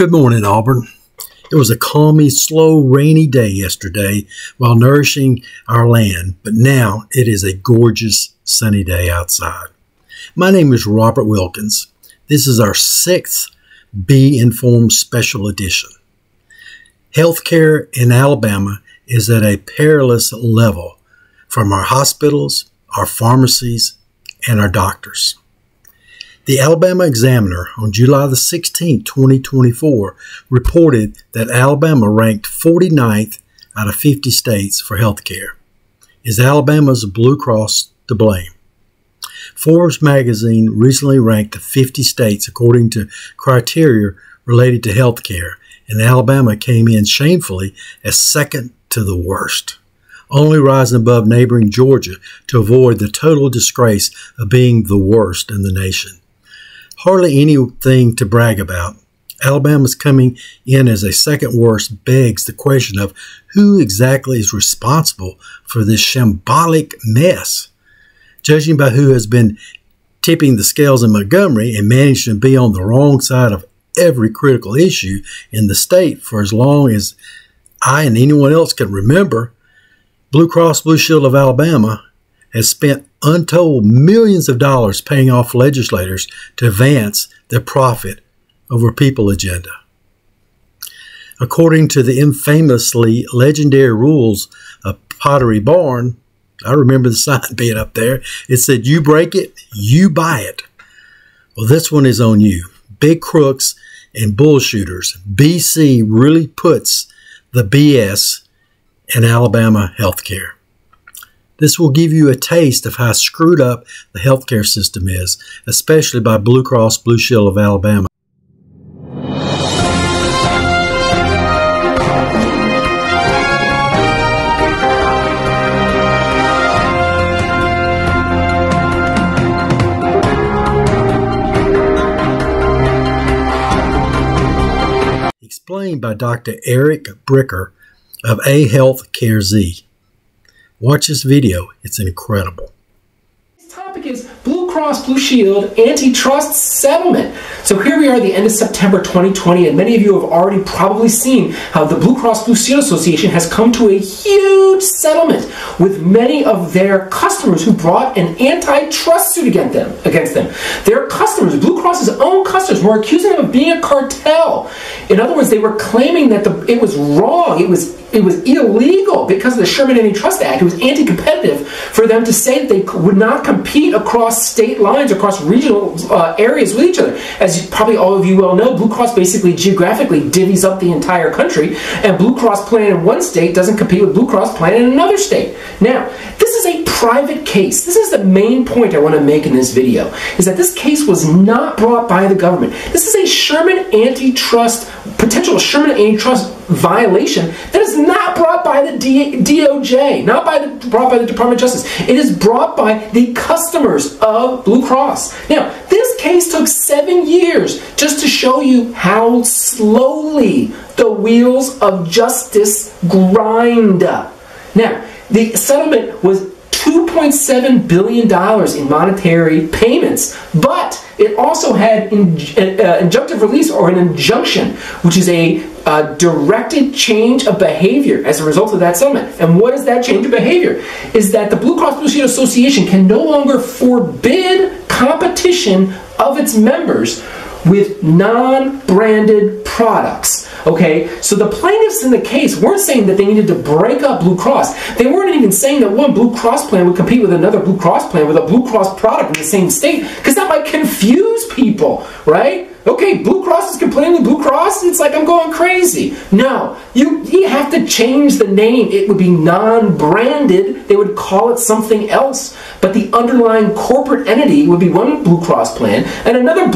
Good morning, Auburn. It was a calmy, slow, rainy day yesterday while nourishing our land, but now it is a gorgeous, sunny day outside. My name is Robert Wilkins. This is our 6th Be Informed Special Edition. Healthcare in Alabama is at a perilous level from our hospitals, our pharmacies, and our doctors. The Alabama Examiner on July the 16th, 2024 reported that Alabama ranked 49th out of 50 states for health care. Is Alabama's Blue Cross to blame? Forbes magazine recently ranked the 50 states according to criteria related to health care, and Alabama came in shamefully as second to the worst, only rising above neighboring Georgia to avoid the total disgrace of being the worst in the nation. Hardly anything to brag about. Alabama's coming in as a second worst begs the question of who exactly is responsible for this shambolic mess. Judging by who has been tipping the scales in Montgomery and managing to be on the wrong side of every critical issue in the state for as long as I and anyone else can remember, Blue Cross Blue Shield of Alabama has spent untold millions of dollars paying off legislators to advance their profit over people agenda. According to the infamously legendary rules of Pottery Barn, I remember the sign being up there. It said, "You break it, you buy it." Well, this one is on you. Big crooks and bullshooters. BC really puts the BS in Alabama healthcare. This will give you a taste of how screwed up the healthcare system is, especially by Blue Cross Blue Shield of Alabama. Explained by Dr. Eric Bricker of A Health Care Z. Watch this video. It's incredible. This topic is Blue Cross Blue Shield antitrust settlement. So here we are at the end of September 2020, and many of you have already probably seen how the Blue Cross Blue Shield Association has come to a huge settlement with many of their customers who brought an antitrust suit against them. Their customers, Blue Cross's own customers, were accusing them of being a cartel. In other words, they were claiming that it was wrong, it was illegal because of the Sherman Antitrust Act. It was anti-competitive for them to say that they would not compete across state lines, across regional areas with each other. As probably all of you well know, Blue Cross basically geographically divvies up the entire country, and Blue Cross plan in one state doesn't compete with Blue Cross plan in another state. Now, this is a private case. This is the main point I want to make in this video, is that this case was not brought by the government. This is a potential Sherman Antitrust violation that is not brought by the DOJ, not brought by the Department of Justice. It is brought by the customers of Blue Cross. Now, this case took 7 years just to show you how slowly the wheels of justice grind. Now, the settlement was $2.7 billion in monetary payments, but it also had injunctive release, or an injunction, which is a directed change of behavior as a result of that settlement. And what is that change of behavior? Is that the Blue Cross Blue Shield Association can no longer forbid competition of its members with non-branded products. Okay, so the plaintiffs in the case weren't saying that they needed to break up Blue Cross. They weren't even saying that one Blue Cross plan would compete with another Blue Cross plan with a Blue Cross product in the same state, because that might confuse people, right? Okay, Blue Cross is competing with Blue Cross? It's like I'm going crazy. No, you have to change the name. It would be non-branded. They would call it something else. But the underlying corporate entity would be one Blue Cross plan, and another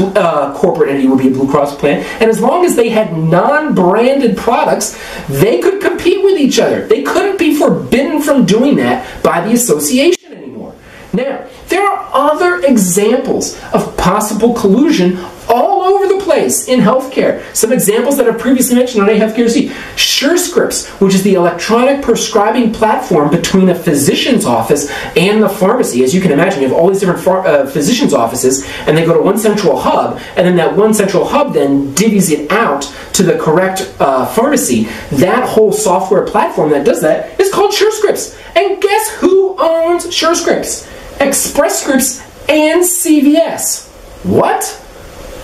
corporate entity would be a Blue Cross plan. And as long as they had non-branded products, they could compete with each other. They couldn't be forbidden from doing that by the association anymore. Now, there are other examples of possible collusion all over the place. place in healthcare. Some examples that I've previously mentioned on A Healthcare SE. SureScripts, which is the electronic prescribing platform between a physician's office and the pharmacy. As you can imagine, you have all these different physician's offices, and they go to one central hub, and then that one central hub then divvies it out to the correct pharmacy. That whole software platform that does that is called SureScripts. And guess who owns SureScripts? Express Scripts and CVS. What?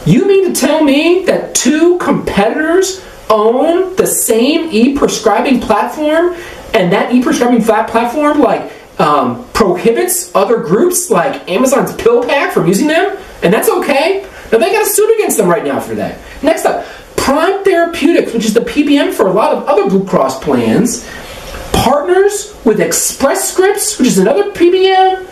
You mean to tell me that two competitors own the same e-prescribing platform, and that e-prescribing platform prohibits other groups like Amazon's PillPack from using them? And that's okay? Now they got a suit against them right now for that. Next up, Prime Therapeutics, which is the PBM for a lot of other Blue Cross plans, partners with Express Scripts, which is another PBM,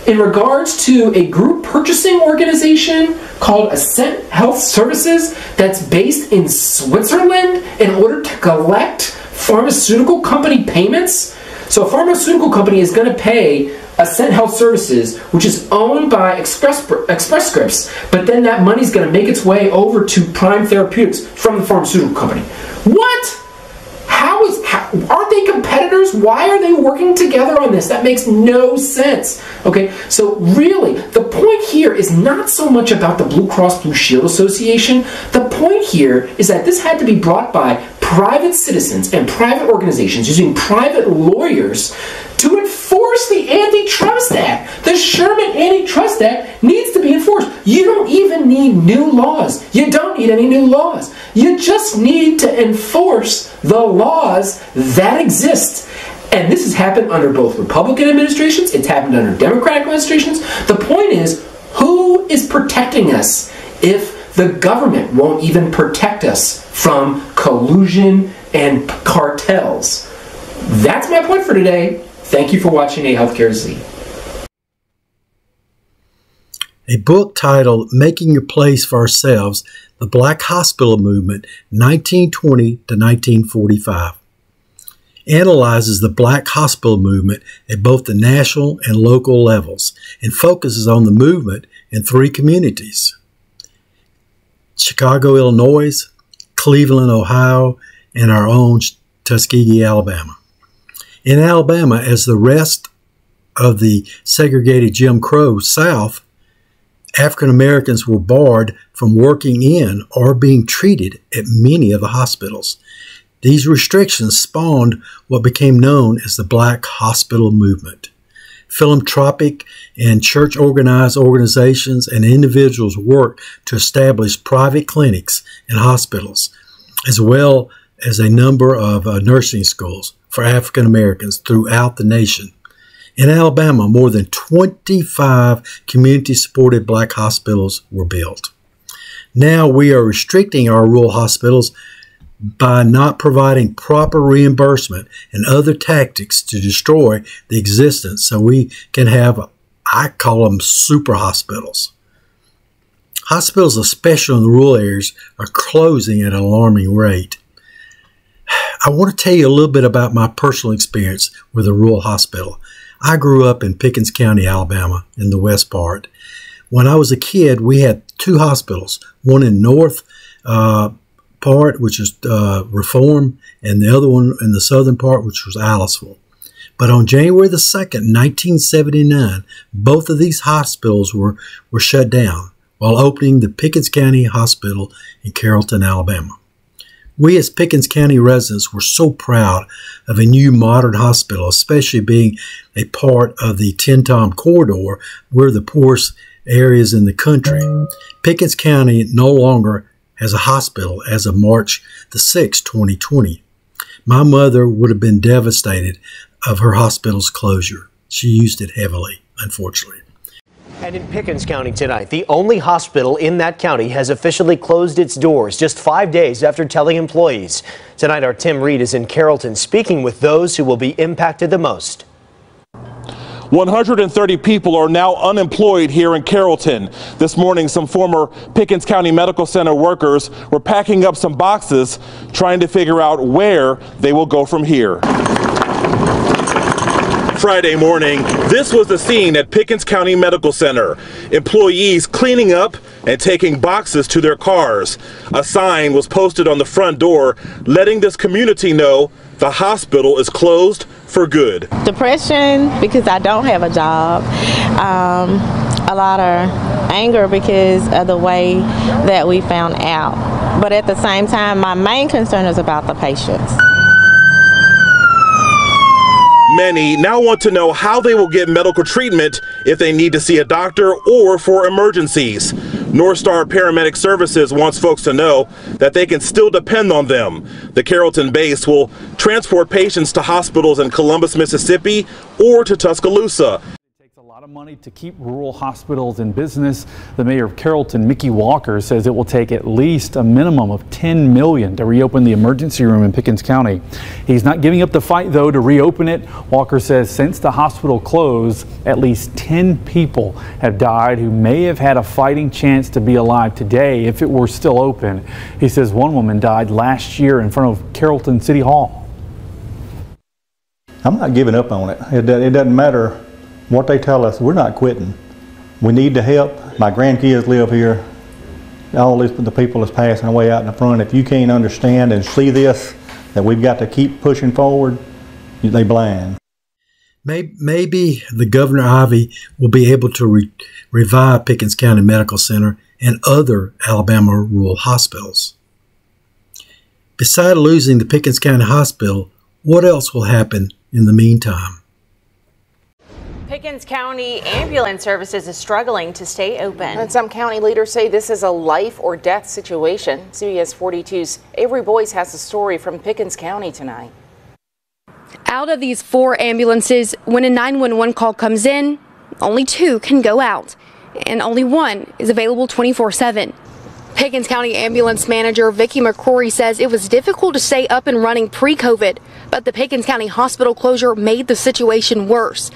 in regards to a group purchasing organization called Ascent Health Services that's based in Switzerland in order to collect pharmaceutical company payments. So a pharmaceutical company is going to pay Ascent Health Services, which is owned by Express Scripts, but then that money's going to make its way over to Prime Therapeutics from the pharmaceutical company. What? Aren't they competitors? Why are they working together on this? That makes no sense. Okay, so really, the point here is not so much about the Blue Cross Blue Shield Association. The point here is that this had to be brought by private citizens and private organizations using private lawyers to enforce the Antitrust Act. The Sherman Antitrust Act needs to be enforced. You don't even need new laws. You don't need any new laws. You just need to enforce the laws that exist. And this has happened under both Republican administrations. It's happened under Democratic administrations. The point is, who is protecting us if the government won't even protect us from collusion and cartels? That's my point for today. Thank you for watching A Healthcare SE. A book titled Making a Place for Ourselves, The Black Hospital Movement, 1920 to 1945, analyzes the black hospital movement at both the national and local levels and focuses on the movement in three communities: Chicago, Illinois, Cleveland, Ohio, and our own Tuskegee, Alabama. In Alabama, as the rest of the segregated Jim Crow South, African Americans were barred from working in or being treated at many of the hospitals. These restrictions spawned what became known as the Black Hospital Movement. Philanthropic and church-organized organizations and individuals worked to establish private clinics and hospitals, as well as a number of nursing schools for African Americans throughout the nation. In Alabama, more than 25 community-supported black hospitals were built. Now we are restricting our rural hospitals by not providing proper reimbursement and other tactics to destroy the existence so we can have, I call them, super hospitals. Hospitals, especially in the rural areas, are closing at an alarming rate. I want to tell you a little bit about my personal experience with a rural hospital. I grew up in Pickens County, Alabama, in the west part. When I was a kid, we had two hospitals, one in north part, which is Reform, and the other one in the southern part, which was Aliceville. But on January the 2nd, 1979, both of these hospitals were shut down while opening the Pickens County Hospital in Carrollton, Alabama. We as Pickens County residents were so proud of a new modern hospital, especially being a part of the Ten-Tom corridor, where the poorest areas in the country. Pickens County no longer has a hospital as of March the 6th, 2020. My mother would have been devastated of her hospital's closure. She used it heavily, unfortunately. And in Pickens County tonight, the only hospital in that county has officially closed its doors just 5 days after telling employees. Tonight, our Tim Reed is in Carrollton speaking with those who will be impacted the most. 130 people are now unemployed here in Carrollton. This morning, some former Pickens County Medical Center workers were packing up some boxes, trying to figure out where they will go from here. Friday morning, this was the scene at Pickens County Medical Center. Employees cleaning up and taking boxes to their cars. A sign was posted on the front door letting this community know the hospital is closed for good. Depression because I don't have a job. A lot of anger because of the way that we found out. But at the same time, my main concern is about the patients. Many now want to know how they will get medical treatment if they need to see a doctor or for emergencies. North Star Paramedic Services wants folks to know that they can still depend on them. The Carrollton base will transport patients to hospitals in Columbus, Mississippi or to Tuscaloosa. A lot of money to keep rural hospitals in business. The mayor of Carrollton, Mickey Walker, says it will take at least a minimum of $10 million to reopen the emergency room in Pickens County. He's not giving up the fight, though, to reopen it. Walker says since the hospital closed, at least 10 people have died who may have had a fighting chance to be alive today if it were still open. He says one woman died last year in front of Carrollton City Hall. I'm not giving up on it. It doesn't matter what they tell us, we're not quitting. We need the help. My grandkids live here. All the people that's passing away out in the front. If you can't understand and see this, that we've got to keep pushing forward, they blind. Maybe the Governor Ivey will be able to revive Pickens County Medical Center and other Alabama rural hospitals. Besides losing the Pickens County Hospital, what else will happen in the meantime? Pickens County Ambulance Services is struggling to stay open. And some county leaders say this is a life or death situation. CBS 42's Avery Boyce has a story from Pickens County tonight. Out of these 4 ambulances, when a 911 call comes in, only 2 can go out, and only 1 is available 24/7. Pickens County Ambulance Manager Vicki McCrory says it was difficult to stay up and running pre-COVID, but the Pickens County Hospital closure made the situation worse.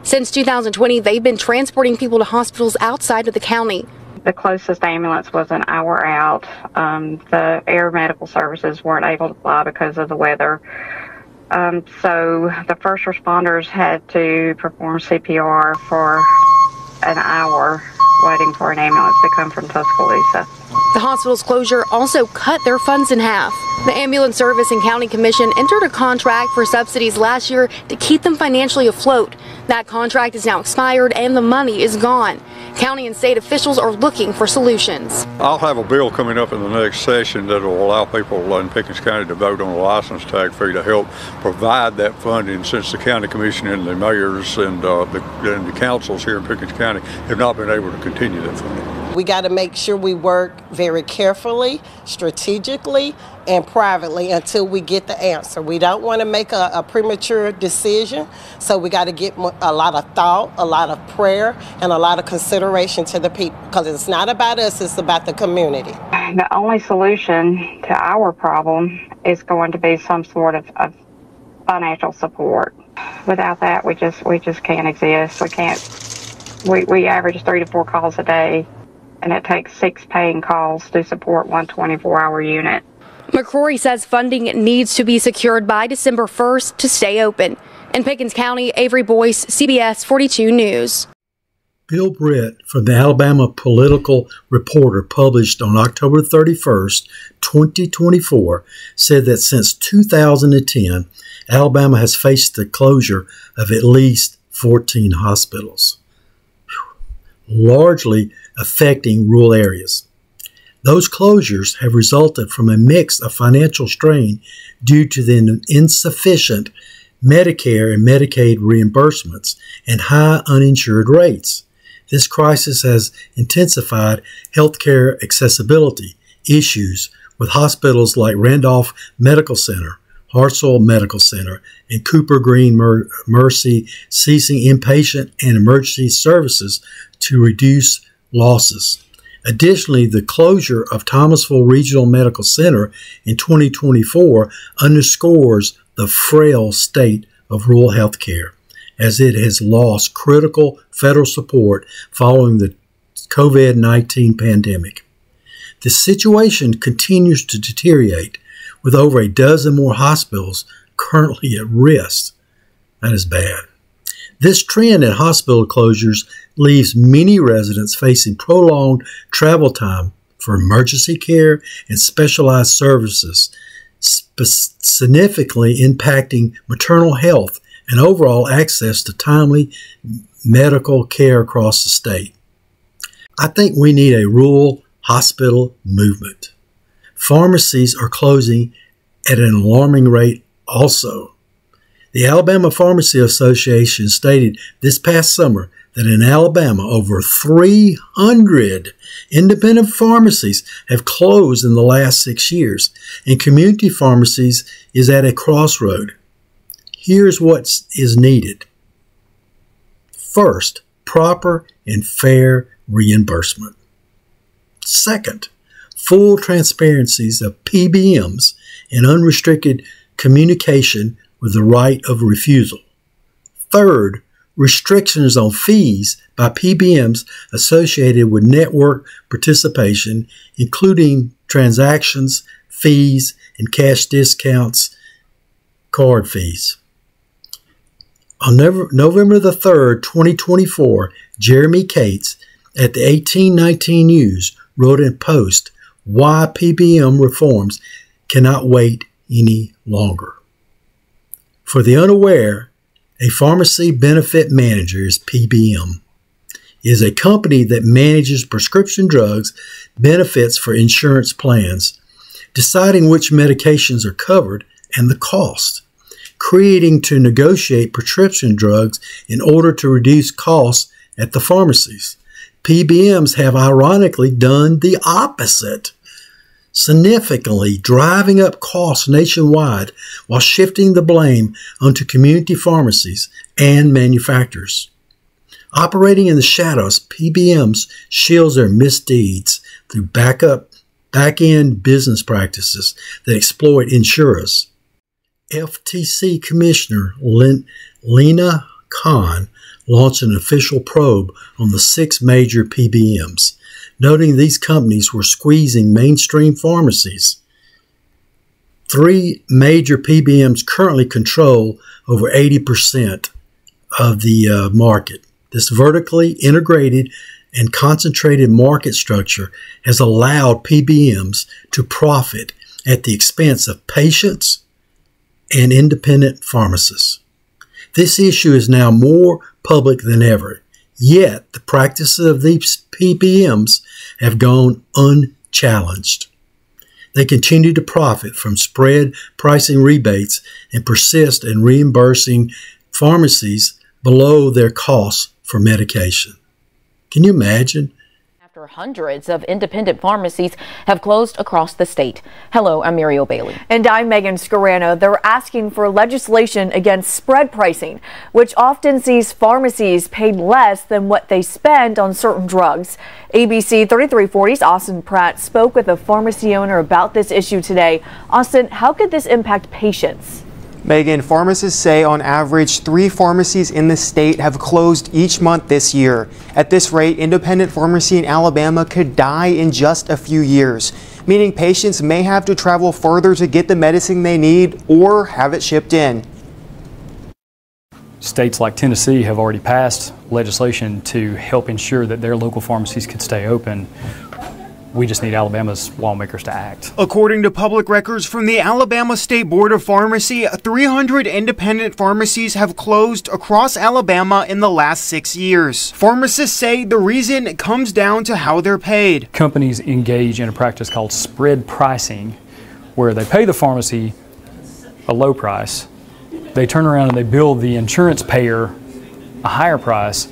Since 2020, they've been transporting people to hospitals outside of the county. The closest ambulance was an hour out. The air medical services weren't able to fly because of the weather. So the first responders had to perform CPR for an hour, waiting for an ambulance to come from Tuscaloosa. The hospital's closure also cut their funds in half. The Ambulance Service and County Commission entered a contract for subsidies last year to keep them financially afloat. That contract is now expired and the money is gone. County and state officials are looking for solutions. I'll have a bill coming up in the next session that will allow people in Pickens County to vote on a license tag fee to help provide that funding, since the county commission and the mayors and the councils here in Pickens County have not been able to continue that funding. We got to make sure we work very carefully, strategically, and privately until we get the answer. We don't want to make a premature decision, so we got to get a lot of thought, a lot of prayer, and a lot of consideration to the people, because it's not about us, it's about the community. The only solution to our problem is going to be some sort of financial support. Without that, we just can't exist. We can't. We average 3 to 4 calls a day, and it takes 6 paying calls to support one 24-hour unit. McCrory says funding needs to be secured by December 1st to stay open. In Pickens County, Avery Boyce, CBS 42 News. Bill Britt from the Alabama Political Reporter, published on October 31st, 2024, said that since 2010, Alabama has faced the closure of at least 14 hospitals, largely affecting rural areas. Those closures have resulted from a mix of financial strain due to the insufficient Medicare and Medicaid reimbursements and high uninsured rates. This crisis has intensified healthcare accessibility issues, with hospitals like Randolph Medical Center, Hartselle Medical Center, and Cooper Green Mercy ceasing inpatient and emergency services to reduce losses. Additionally, the closure of Thomasville Regional Medical Center in 2024 underscores the frail state of rural health care, as it has lost critical federal support following the COVID-19 pandemic. The situation continues to deteriorate, with over a dozen more hospitals currently at risk. That is bad. This trend in hospital closures leaves many residents facing prolonged travel time for emergency care and specialized services, significantly impacting maternal health and overall access to timely medical care across the state. I think we need a rural hospital movement. Pharmacies are closing at an alarming rate also. The Alabama Pharmacy Association stated this past summer that in Alabama, over 300 independent pharmacies have closed in the last 6 years, and community pharmacies is at a crossroad. Here's what is needed. First, proper and fair reimbursement. Second, full transparencies of PBMs and unrestricted communication with the right of refusal. Third, restrictions on fees by PBMs associated with network participation, including transactions, fees, and cash discounts, card fees. On November the 3rd, 2024, Jeremy Cates at the 1819 News wrote in post why PBM reforms cannot wait any longer. For the unaware, a pharmacy benefit manager is PBM. It is a company that manages prescription drugs benefits for insurance plans, deciding which medications are covered and the cost, creating to negotiate prescription drugs in order to reduce costs at the pharmacies. PBMs have ironically done the opposite, significantly driving up costs nationwide while shifting the blame onto community pharmacies and manufacturers. Operating in the shadows, PBMs shields their misdeeds through back-end business practices that exploit insurers. FTC Commissioner Lena Khan launched an official probe on the 6 major PBMs, noting these companies were squeezing mainstream pharmacies. 3 major PBMs currently control over 80% of the market. This vertically integrated and concentrated market structure has allowed PBMs to profit at the expense of patients and independent pharmacists. This issue is now more public than ever, yet the practices of these PBMs have gone unchallenged. They continue to profit from spread pricing rebates and persist in reimbursing pharmacies below their costs for medication. Can you imagine? After hundreds of independent pharmacies have closed across the state. Hello, I'm Muriel Bailey. And I'm Megan Scarano. They're asking for legislation against spread pricing, which often sees pharmacies paid less than what they spend on certain drugs. ABC 3340's Austin Pratt spoke with a pharmacy owner about this issue today. Austin, how could this impact patients? Megan, pharmacists say on average 3 pharmacies in the state have closed each month this year. At this rate, independent pharmacy in Alabama could die in just a few years, meaning patients may have to travel further to get the medicine they need or have it shipped in. States like Tennessee have already passed legislation to help ensure that their local pharmacies could stay open. We just need Alabama's lawmakers to act. According to public records from the Alabama State Board of Pharmacy, 300 independent pharmacies have closed across Alabama in the last 6 years. Pharmacists say the reason comes down to how they're paid. Companies engage in a practice called spread pricing, where they pay the pharmacy a low price, they turn around and they bill the insurance payer a higher price,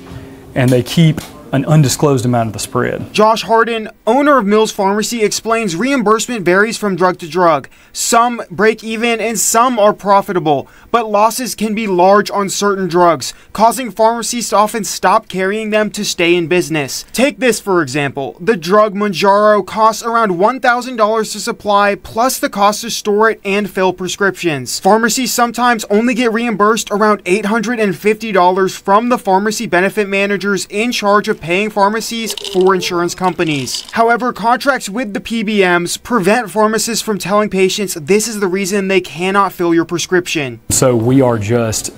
and they keep an undisclosed amount of the spread. Josh Harden, owner of Mills Pharmacy, explains reimbursement varies from drug to drug. Some break even and some are profitable, but losses can be large on certain drugs, causing pharmacies to often stop carrying them to stay in business. Take this for example. The drug Mounjaro costs around $1,000 to supply, plus the cost to store it and fill prescriptions. Pharmacies sometimes only get reimbursed around $850 from the pharmacy benefit managers in charge of paying pharmacies for insurance companies. However, contracts with the PBMs prevent pharmacists from telling patients this is the reason they cannot fill your prescription. So we are just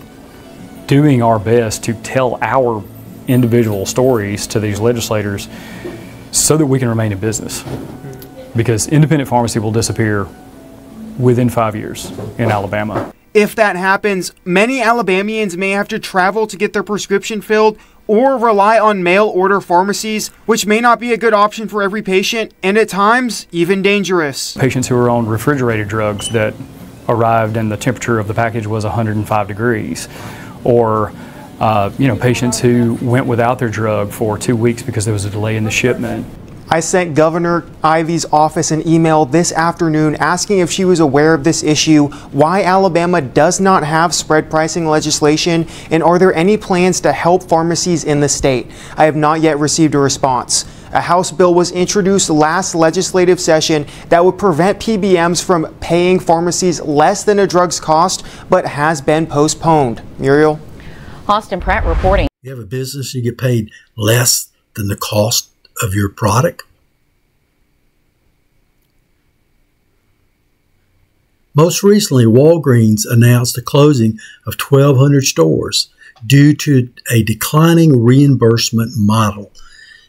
doing our best to tell our individual stories to these legislators so that we can remain in business. Because independent pharmacy will disappear within 5 years in Alabama. If that happens, many Alabamians may have to travel to get their prescription filled or rely on mail-order pharmacies, which may not be a good option for every patient and at times even dangerous. Patients who are on refrigerated drugs that arrived and the temperature of the package was 105 degrees, or patients who went without their drug for 2 weeks because there was a delay in the shipment. I sent Governor Ivey's office an email this afternoon asking if she was aware of this issue, why Alabama does not have spread pricing legislation, and are there any plans to help pharmacies in the state. I have not yet received a response. A House bill was introduced last legislative session that would prevent PBMs from paying pharmacies less than a drug's cost, but has been postponed. Muriel? Austin Pratt reporting. You have a business, you get paid less than the cost of your product. Most recently, Walgreens announced the closing of 1,200 stores due to a declining reimbursement model.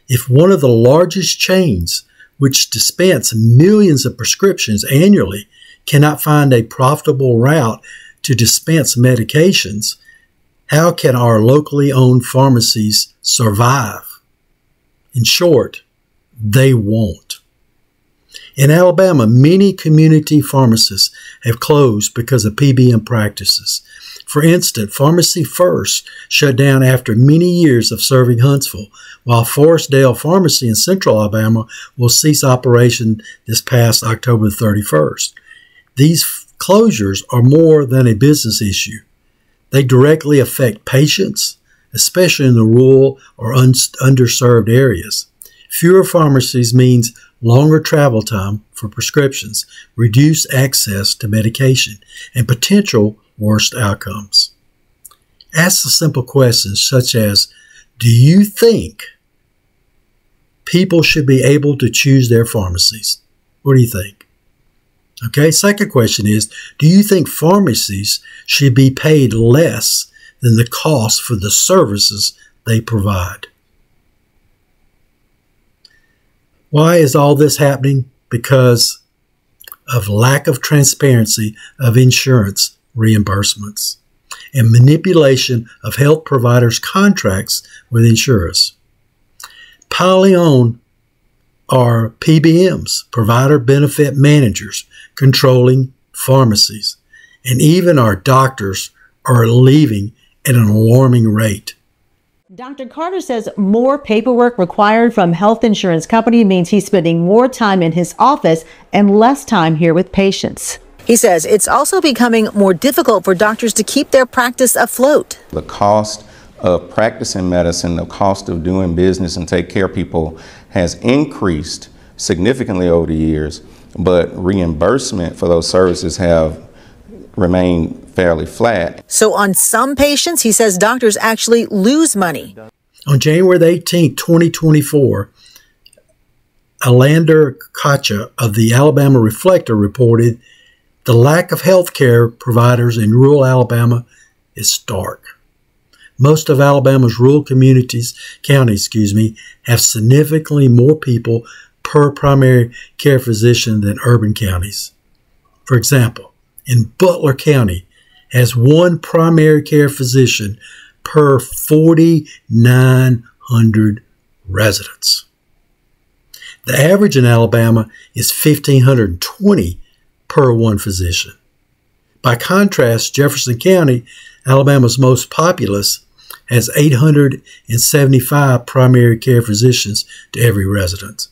If one of the largest chains, which dispense millions of prescriptions annually, cannot find a profitable route to dispense medications, how can our locally owned pharmacies survive? In short, they won't. In Alabama, many community pharmacies have closed because of PBM practices. For instance, Pharmacy First shut down after many years of serving Huntsville, while Forestdale Pharmacy in Central Alabama will cease operation this past October 31st. These closures are more than a business issue. They directly affect patients, especially in the rural or underserved areas. Fewer pharmacies means longer travel time for prescriptions, reduced access to medication, and potential worse outcomes. Ask the simple questions such as, do you think people should be able to choose their pharmacies? What do you think? Okay, second question is, do you think pharmacies should be paid less than the cost for the services they provide? Why is all this happening? Because of lack of transparency of insurance reimbursements and manipulation of health providers' contracts with insurers. Piling on are PBMs, provider benefit managers, controlling pharmacies, and even our doctors are leaving at an alarming rate. Dr. Carter says more paperwork required from health insurance company means he's spending more time in his office and less time here with patients. He says it's also becoming more difficult for doctors to keep their practice afloat. The cost of practicing medicine, the cost of doing business and take care of people has increased significantly over the years, but reimbursement for those services have remained fairly flat. So on some patients, he says doctors actually lose money. On January 18, 2024, Alander Kacha of the Alabama Reflector reported the lack of health care providers in rural Alabama is stark. Most of Alabama's rural counties, have significantly more people per primary care physician than urban counties. For example, in Butler County has one primary care physician per 4,900 residents. The average in Alabama is 1,520 per one physician. By contrast, Jefferson County, Alabama's most populous, has 875 primary care physicians to every resident.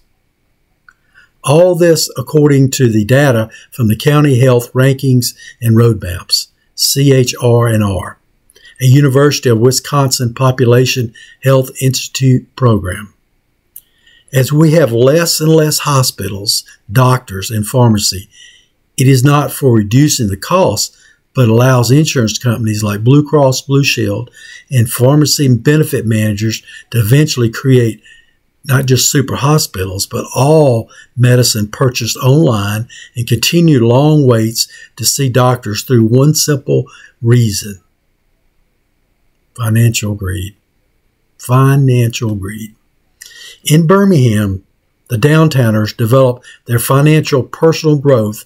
All this according to the data from the County Health Rankings and Roadmaps, CHR&R, a University of Wisconsin Population Health Institute program. As we have less and less hospitals, doctors, and pharmacy, it is not for reducing the cost, but allows insurance companies like Blue Cross Blue Shield and pharmacy benefit managers to eventually create not just super hospitals, but all medicine purchased online and continue long waits to see doctors through one simple reason. Financial greed. Financial greed. In Birmingham, the downtowners develop their financial personal growth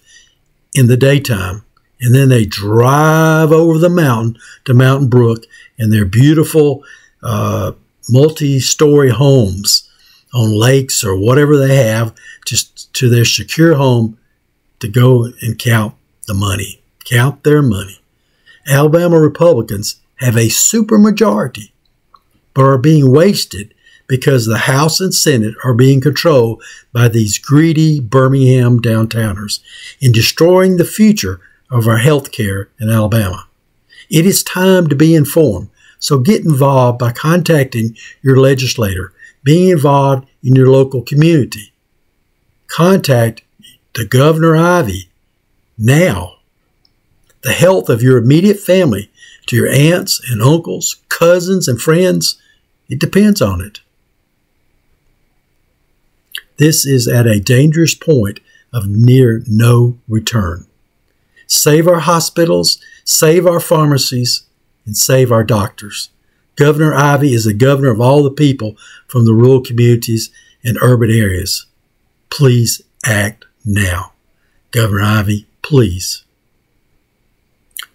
in the daytime, and then they drive over the mountain to Mountain Brook in their beautiful multi-story homes on lakes or whatever they have, just to their secure home to go and count the money, count their money. Alabama Republicans have a supermajority, but are being wasted because the House and Senate are being controlled by these greedy Birmingham downtowners in destroying the future of our health care in Alabama. It is time to be informed, so get involved by contacting your legislator, being involved in your local community. Contact the Governor Ivey now. The health of your immediate family, to your aunts and uncles, cousins and friends, it depends on it. This is at a dangerous point of near no return. Save our hospitals, save our pharmacies, and save our doctors. Governor Ivey is the governor of all the people from the rural communities and urban areas. Please act now. Governor Ivey, please.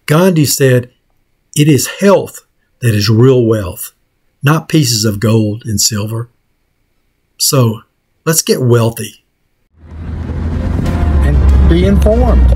Gandhi said, "It is health that is real wealth, not pieces of gold and silver." So, let's get wealthy. And be informed.